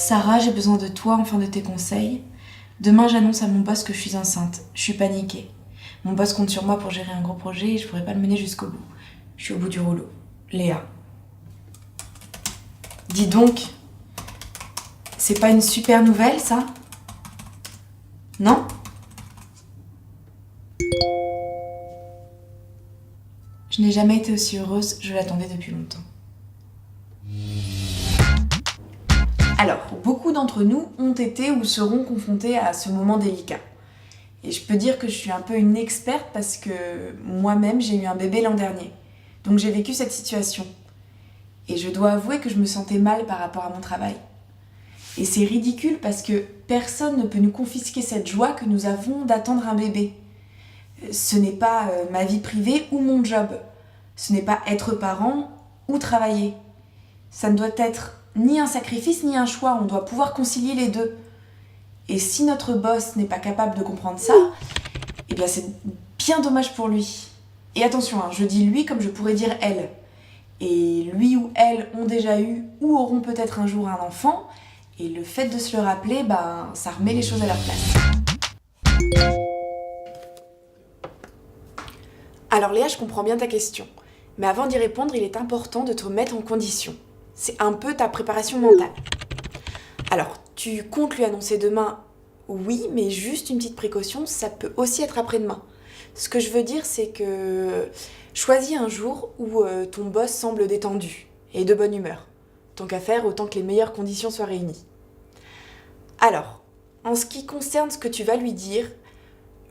Sarah, j'ai besoin de toi, enfin de tes conseils. Demain, j'annonce à mon boss que je suis enceinte. Je suis paniquée. Mon boss compte sur moi pour gérer un gros projet et je pourrais pas le mener jusqu'au bout. Je suis au bout du rouleau. Léa. Dis donc, c'est pas une super nouvelle, ça? Non? Je n'ai jamais été aussi heureuse, je l'attendais depuis longtemps. Alors, beaucoup d'entre nous ont été ou seront confrontés à ce moment délicat. Et je peux dire que je suis un peu une experte parce que moi-même j'ai eu un bébé l'an dernier. Donc j'ai vécu cette situation. Et je dois avouer que je me sentais mal par rapport à mon travail. Et c'est ridicule parce que personne ne peut nous confisquer cette joie que nous avons d'attendre un bébé. Ce n'est pas ma vie privée ou mon job. Ce n'est pas être parent ou travailler. Ça ne doit être ni un sacrifice ni un choix. On doit pouvoir concilier les deux. Et si notre boss n'est pas capable de comprendre ça, eh bien c'est bien dommage pour lui. Et attention, je dis lui comme je pourrais dire elle. Et lui ou elle ont déjà eu ou auront peut-être un jour un enfant. Et le fait de se le rappeler, ça remet les choses à leur place. Alors Léa, je comprends bien ta question. Mais avant d'y répondre, il est important de te mettre en condition. C'est un peu ta préparation mentale. Alors, tu comptes lui annoncer demain? Oui, mais juste une petite précaution, ça peut aussi être après-demain. Ce que je veux dire, c'est que choisis un jour où ton boss semble détendu et de bonne humeur. Tant qu'à faire, autant que les meilleures conditions soient réunies. Alors, en ce qui concerne ce que tu vas lui dire,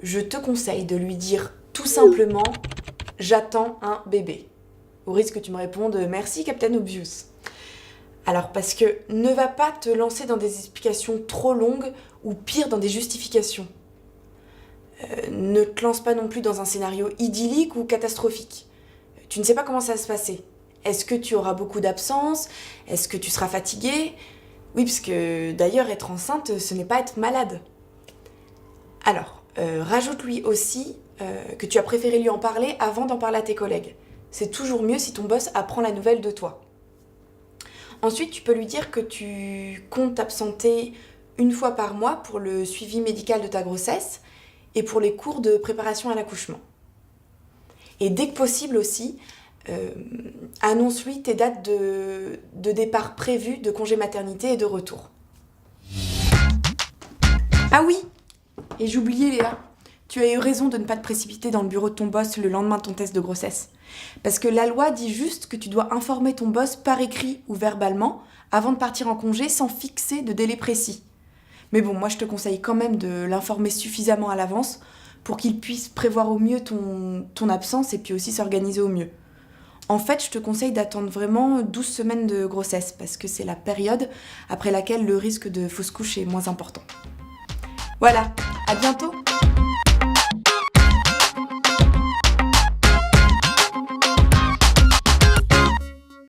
je te conseille de lui dire tout simplement « J'attends un bébé ». Au risque que tu me répondes « Merci, Captain Obvious ». Alors, parce que ne va pas te lancer dans des explications trop longues ou pire dans des justifications. Ne te lance pas non plus dans un scénario idyllique ou catastrophique. Tu ne sais pas comment ça va se passer. Est-ce que tu auras beaucoup d'absence? Est-ce que tu seras fatiguée? Oui, parce que d'ailleurs, être enceinte, ce n'est pas être malade. Alors, rajoute-lui aussi que tu as préféré lui en parler avant d'en parler à tes collègues. C'est toujours mieux si ton boss apprend la nouvelle de toi. Ensuite, tu peux lui dire que tu comptes t'absenter une fois par mois pour le suivi médical de ta grossesse et pour les cours de préparation à l'accouchement. Et dès que possible aussi, annonce-lui tes dates de départ prévues de congé maternité et de retour. Ah oui, et j'oubliais Léa, tu as eu raison de ne pas te précipiter dans le bureau de ton boss le lendemain de ton test de grossesse. Parce que la loi dit juste que tu dois informer ton boss par écrit ou verbalement avant de partir en congé sans fixer de délai précis. Mais bon, moi je te conseille quand même de l'informer suffisamment à l'avance pour qu'il puisse prévoir au mieux ton absence et puis aussi s'organiser au mieux. En fait, je te conseille d'attendre vraiment 12 semaines de grossesse parce que c'est la période après laquelle le risque de fausse couche est moins important. Voilà, à bientôt!